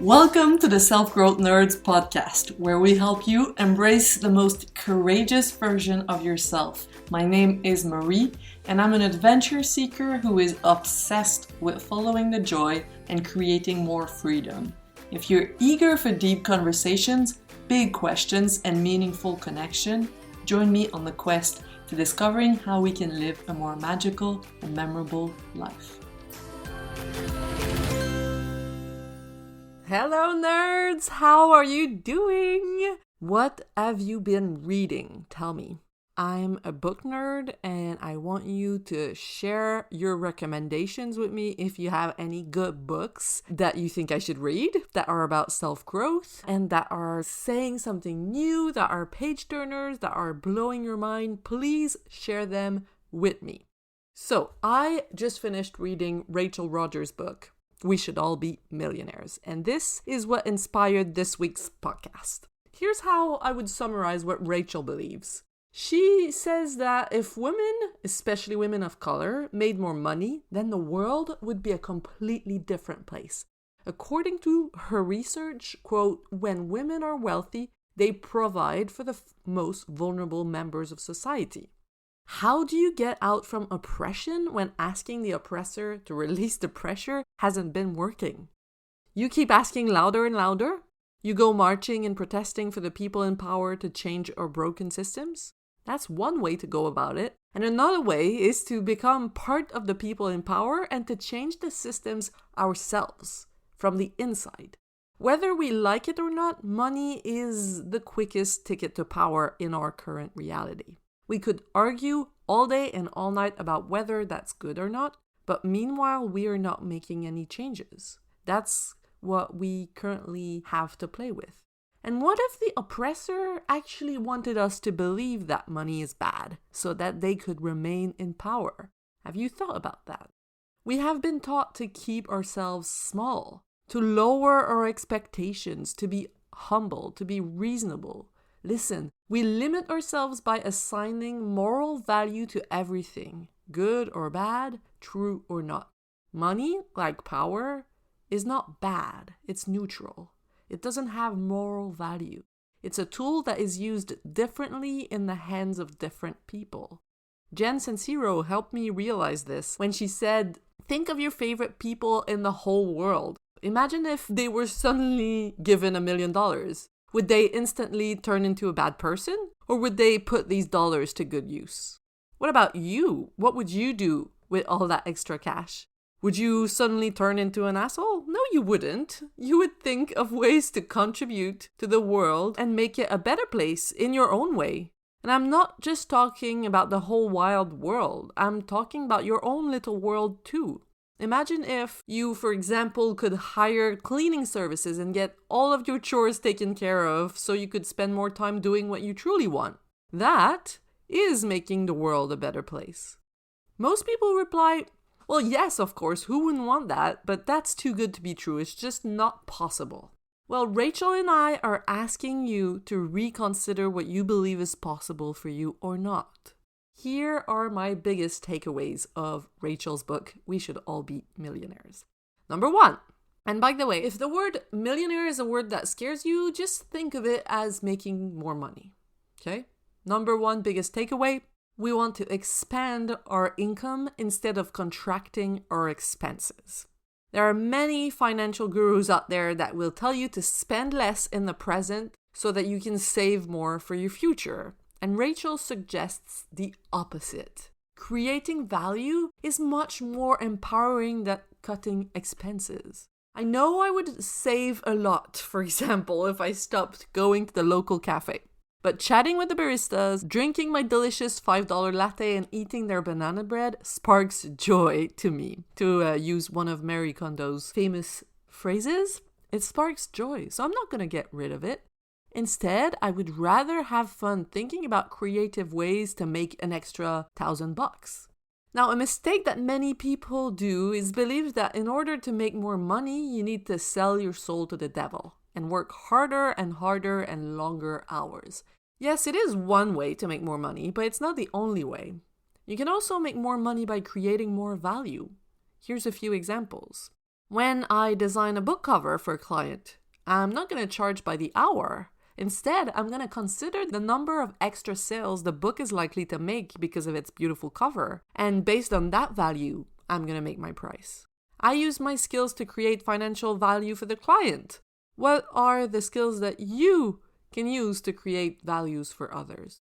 Welcome to the Self-Growth Nerds podcast, where we help you embrace the most courageous version of yourself. My name is Marie, and I'm an adventure seeker who is obsessed with following the joy and creating more freedom. If you're eager for deep conversations, big questions, and meaningful connection, join me on the quest to discovering how we can live a more magical and memorable life. Hello nerds! How are you doing? What have you been reading? Tell me. I'm a book nerd and I want you to share your recommendations with me if you have any good books that you think I should read that are about self-growth and that are saying something new, that are page turners, that are blowing your mind. Please share them with me. So I just finished reading Rachel Rodgers' book, We Should All Be Millionaires. And this is what inspired this week's podcast. Here's how I would summarize what Rachel believes. She says that if women, especially women of color, made more money, then the world would be a completely different place. According to her research, quote, when women are wealthy, they provide for the most vulnerable members of society. How do you get out from oppression when asking the oppressor to release the pressure hasn't been working? You keep asking louder and louder? You go marching and protesting for the people in power to change our broken systems? That's one way to go about it. And another way is to become part of the people in power and to change the systems ourselves from the inside. Whether we like it or not, money is the quickest ticket to power in our current reality. We could argue all day and all night about whether that's good or not, but meanwhile, we are not making any changes. That's what we currently have to play with. And what if the oppressor actually wanted us to believe that money is bad so that they could remain in power? Have you thought about that? We have been taught to keep ourselves small, to lower our expectations, to be humble, to be reasonable. Listen, we limit ourselves by assigning moral value to everything, good or bad, true or not. Money, like power, is not bad, it's neutral. It doesn't have moral value. It's a tool that is used differently in the hands of different people. Jen Sincero helped me realize this when she said, think of your favorite people in the whole world. Imagine if they were suddenly given $1 million. Would they instantly turn into a bad person? Or would they put these dollars to good use? What about you? What would you do with all that extra cash? Would you suddenly turn into an asshole? No, you wouldn't. You would think of ways to contribute to the world and make it a better place in your own way. And I'm not just talking about the whole wild world. I'm talking about your own little world too. Imagine if you, for example, could hire cleaning services and get all of your chores taken care of so you could spend more time doing what you truly want. That is making the world a better place. Most people reply, well, yes, of course, who wouldn't want that? But that's too good to be true. It's just not possible. Well, Rachel and I are asking you to reconsider what you believe is possible for you or not. Here are my biggest takeaways of Rachel's book, We Should All Be Millionaires. Number 1. And by the way, if the word millionaire is a word that scares you, just think of it as making more money. Okay? Number 1 biggest takeaway. We want to expand our income instead of contracting our expenses. There are many financial gurus out there that will tell you to spend less in the present so that you can save more for your future. And Rachel suggests the opposite. Creating value is much more empowering than cutting expenses. I know I would save a lot, for example, if I stopped going to the local cafe. But chatting with the baristas, drinking my delicious $5 latte and eating their banana bread sparks joy to me. To use one of Marie Kondo's famous phrases, it sparks joy. So I'm not going to get rid of it. Instead, I would rather have fun thinking about creative ways to make an extra $1,000. Now, a mistake that many people do is believe that in order to make more money, you need to sell your soul to the devil and work harder and harder and longer hours. Yes, it is one way to make more money, but it's not the only way. You can also make more money by creating more value. Here's a few examples. When I design a book cover for a client, I'm not going to charge by the hour. Instead, I'm going to consider the number of extra sales the book is likely to make because of its beautiful cover. And based on that value, I'm going to make my price. I use my skills to create financial value for the client. What are the skills that you can use to create values for others?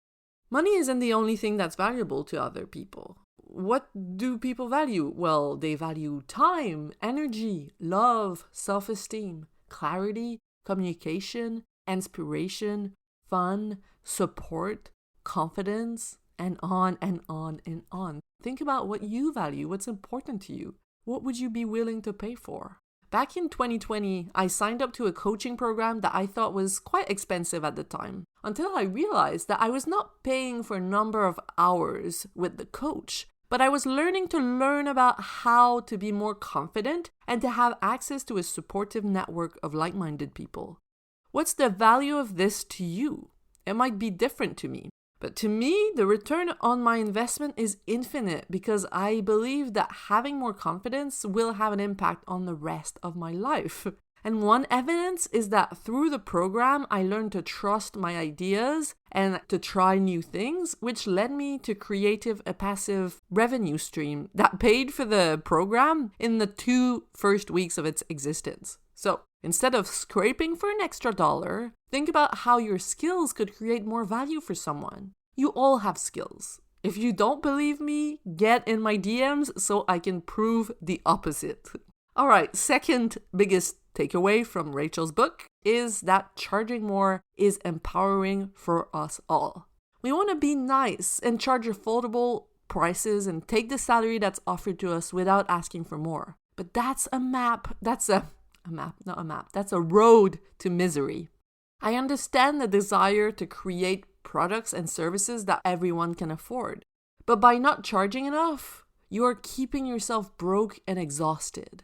Money isn't the only thing that's valuable to other people. What do people value? Well, they value time, energy, love, self-esteem, clarity, communication, inspiration, fun, support, confidence, and on and on and on. Think about what you value, what's important to you. What would you be willing to pay for? Back in 2020, I signed up to a coaching program that I thought was quite expensive at the time, until I realized that I was not paying for a number of hours with the coach, but I was learning about how to be more confident and to have access to a supportive network of like-minded people. What's the value of this to you? It might be different to me. But to me, the return on my investment is infinite because I believe that having more confidence will have an impact on the rest of my life. And one evidence is that through the program, I learned to trust my ideas and to try new things, which led me to a passive revenue stream that paid for the program in the 2 first weeks of its existence. So instead of scraping for an extra $1, think about how your skills could create more value for someone. You all have skills. If you don't believe me, get in my DMs so I can prove the opposite. All right, second biggest takeaway from Rachel's book is that charging more is empowering for us all. We want to be nice and charge affordable prices and take the salary that's offered to us without asking for more. But that's a road to misery. I understand the desire to create products and services that everyone can afford. But by not charging enough, you are keeping yourself broke and exhausted.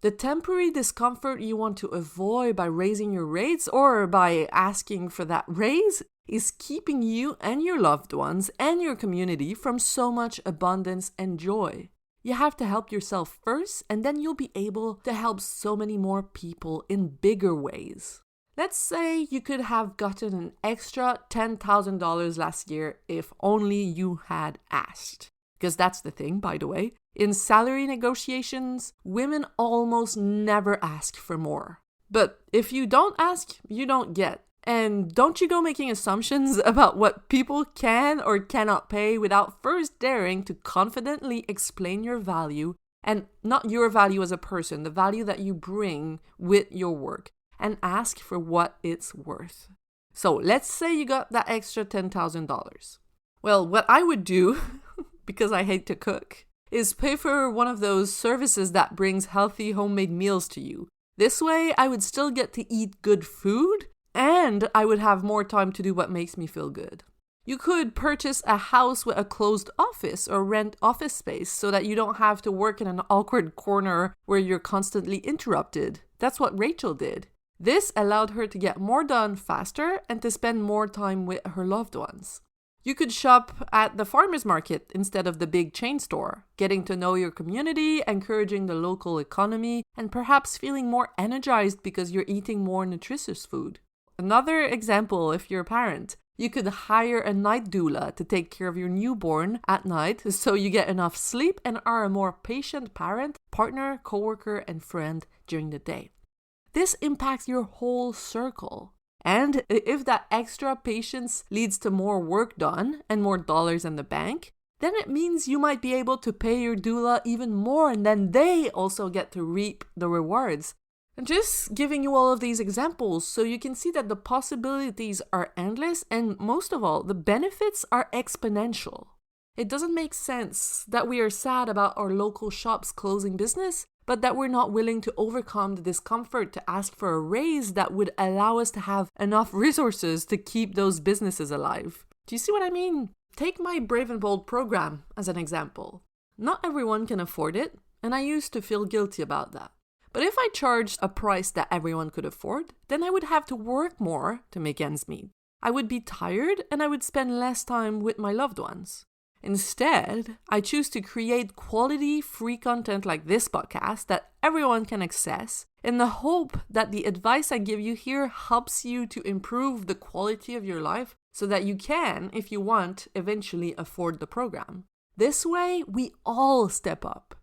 The temporary discomfort you want to avoid by raising your rates or by asking for that raise is keeping you and your loved ones and your community from so much abundance and joy. You have to help yourself first, and then you'll be able to help so many more people in bigger ways. Let's say you could have gotten an extra $10,000 last year if only you had asked. Because that's the thing, by the way. In salary negotiations, women almost never ask for more. But if you don't ask, you don't get. And don't you go making assumptions about what people can or cannot pay without first daring to confidently explain your value, and not your value as a person, the value that you bring with your work, and ask for what it's worth. So let's say you got that extra $10,000. Well, what I would do, because I hate to cook, is pay for one of those services that brings healthy homemade meals to you. This way, I would still get to eat good food, and I would have more time to do what makes me feel good. You could purchase a house with a closed office or rent office space so that you don't have to work in an awkward corner where you're constantly interrupted. That's what Rachel did. This allowed her to get more done faster and to spend more time with her loved ones. You could shop at the farmer's market instead of the big chain store, getting to know your community, encouraging the local economy, and perhaps feeling more energized because you're eating more nutritious food. Another example, if you're a parent, you could hire a night doula to take care of your newborn at night so you get enough sleep and are a more patient parent, partner, coworker, and friend during the day. This impacts your whole circle. And if that extra patience leads to more work done and more dollars in the bank, then it means you might be able to pay your doula even more, and then they also get to reap the rewards. I'm just giving you all of these examples so you can see that the possibilities are endless, and most of all, the benefits are exponential. It doesn't make sense that we are sad about our local shops closing business, but that we're not willing to overcome the discomfort to ask for a raise that would allow us to have enough resources to keep those businesses alive. Do you see what I mean? Take my Brave and Bold program as an example. Not everyone can afford it, and I used to feel guilty about that. But if I charged a price that everyone could afford, then I would have to work more to make ends meet. I would be tired, and I would spend less time with my loved ones. Instead, I choose to create quality free content like this podcast that everyone can access in the hope that the advice I give you here helps you to improve the quality of your life so that you can, if you want, eventually afford the program. This way, we all step up.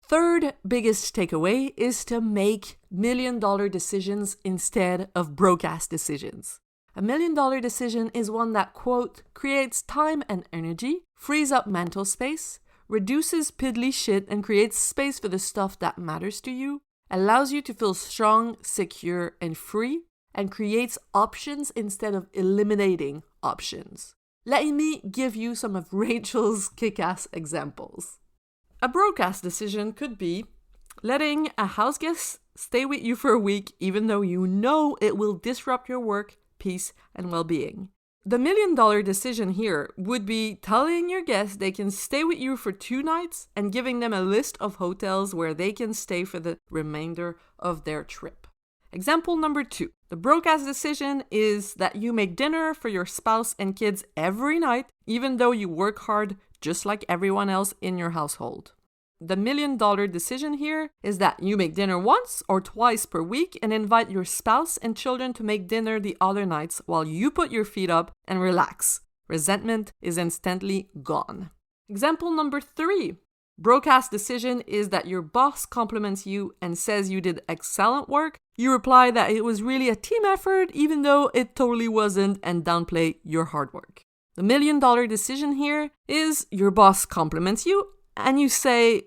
Third biggest takeaway is to make million-dollar decisions instead of broke-ass decisions. A million-dollar decision is one that, quote, creates time and energy, frees up mental space, reduces piddly shit and creates space for the stuff that matters to you, allows you to feel strong, secure, and free, and creates options instead of eliminating options. Let me give you some of Rachel's kick-ass examples. A broke-ass decision could be letting a house guest stay with you for a week even though you know it will disrupt your work, peace, and well-being. The million-dollar decision here would be telling your guests they can stay with you for 2 nights and giving them a list of hotels where they can stay for the remainder of their trip. Example number 2. The broke-ass decision is that you make dinner for your spouse and kids every night, even though you work hard just like everyone else in your household. The million-dollar decision here is that you make dinner once or twice per week and invite your spouse and children to make dinner the other nights while you put your feet up and relax. Resentment is instantly gone. Example number 3. Broke-ass decision is that your boss compliments you and says you did excellent work. You reply that it was really a team effort even though it totally wasn't and downplay your hard work. The million-dollar decision here is your boss compliments you and you say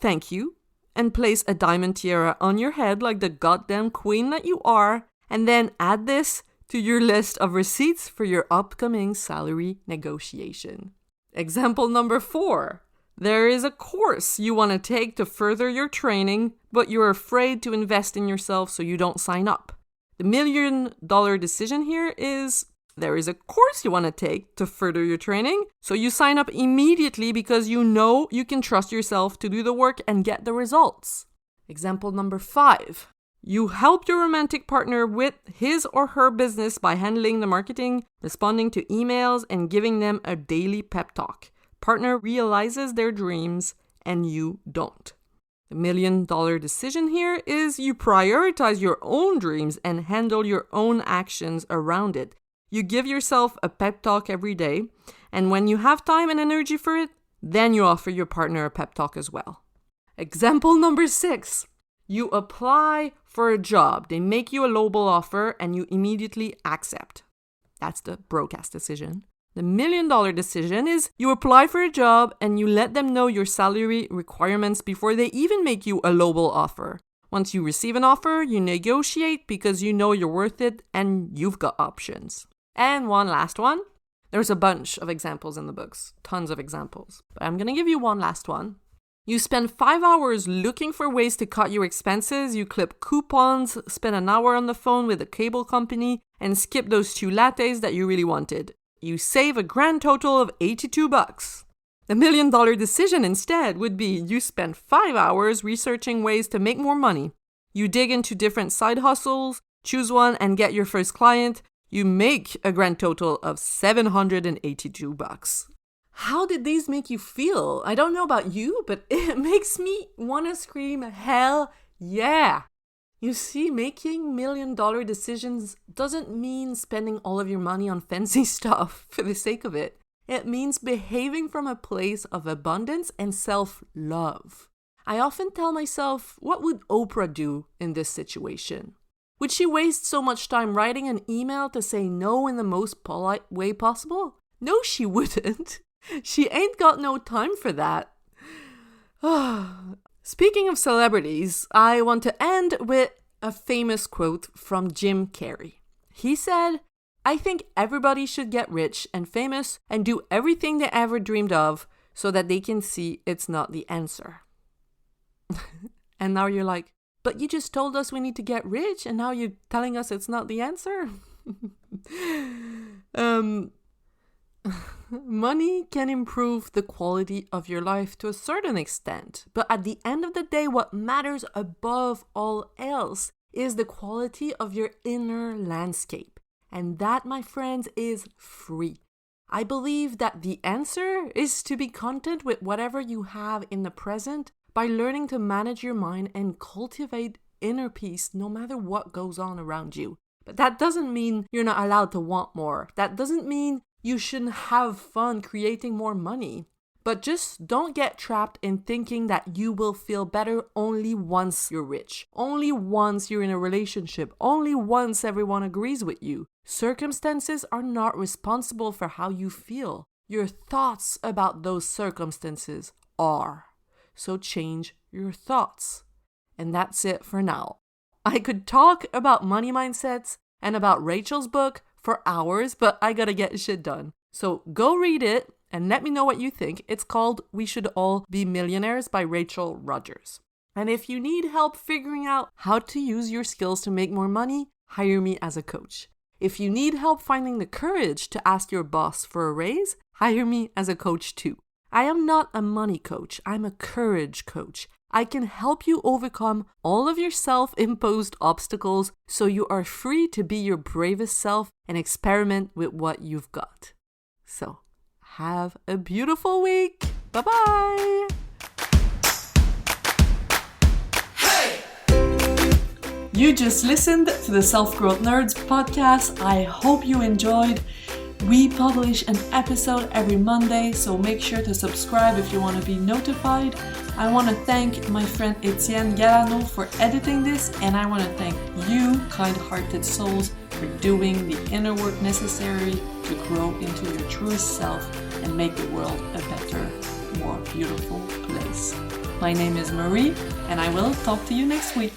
thank you and place a diamond tiara on your head like the goddamn queen that you are, and then add this to your list of receipts for your upcoming salary negotiation. Example number 4. There is a course you want to take to further your training, but you're afraid to invest in yourself so you don't sign up. The million-dollar decision here is there is a course you want to take to further your training, so you sign up immediately because you know you can trust yourself to do the work and get the results. Example number 5. You help your romantic partner with his or her business by handling the marketing, responding to emails, and giving them a daily pep talk. Partner realizes their dreams and you don't. The million-dollar decision here is you prioritize your own dreams and handle your own actions around it. You give yourself a pep talk every day, and when you have time and energy for it, then you offer your partner a pep talk as well. Example number 6. You apply for a job. They make you a lowball offer and you immediately accept. That's the broke-ass decision. The million-dollar decision is you apply for a job and you let them know your salary requirements before they even make you a lowball offer. Once you receive an offer, you negotiate because you know you're worth it and you've got options. And one last one. There's a bunch of examples in the books, tons of examples. But I'm going to give you one last one. You spend 5 hours looking for ways to cut your expenses. You clip coupons, spend an hour on the phone with a cable company, and skip those 2 lattes that you really wanted. You save a grand total of $82. The million-dollar decision instead would be you spend 5 hours researching ways to make more money. You dig into different side hustles, choose one, and get your first client. You make a grand total of $782. How did these make you feel? I don't know about you, but it makes me want to scream, hell yeah! You see, making million-dollar decisions doesn't mean spending all of your money on fancy stuff for the sake of it. It means behaving from a place of abundance and self-love. I often tell myself, what would Oprah do in this situation? Would she waste so much time writing an email to say no in the most polite way possible? No, she wouldn't. She ain't got no time for that. Speaking of celebrities, I want to end with a famous quote from Jim Carrey. He said, "I think everybody should get rich and famous and do everything they ever dreamed of so that they can see it's not the answer." And now you're like, but you just told us we need to get rich and now you're telling us it's not the answer? Money can improve the quality of your life to a certain extent, but at the end of the day, what matters above all else is the quality of your inner landscape. And that, my friends, is free. I believe that the answer is to be content with whatever you have in the present by learning to manage your mind and cultivate inner peace no matter what goes on around you. But that doesn't mean you're not allowed to want more. That doesn't mean you shouldn't have fun creating more money. But just don't get trapped in thinking that you will feel better only once you're rich, only once you're in a relationship, only once everyone agrees with you. Circumstances are not responsible for how you feel. Your thoughts about those circumstances are. So change your thoughts. And that's it for now. I could talk about money mindsets and about Rachel's book for hours, but I gotta get shit done. So go read it and let me know what you think. It's called We Should All Be Millionaires by Rachel Rodgers. And if you need help figuring out how to use your skills to make more money, hire me as a coach. If you need help finding the courage to ask your boss for a raise, hire me as a coach too. I am not a money coach, I'm a courage coach. I can help you overcome all of your self-imposed obstacles so you are free to be your bravest self and experiment with what you've got. So, have a beautiful week. Bye-bye. Hey! You just listened to the Self-Growth Nerds podcast. I hope you enjoyed. We publish an episode every Monday, so make sure to subscribe if you want to be notified. I want to thank my friend Etienne Galano for editing this, and I want to thank you, kind-hearted souls, for doing the inner work necessary to grow into your truest self and make the world a better, more beautiful place. My name is Marie, and I will talk to you next week.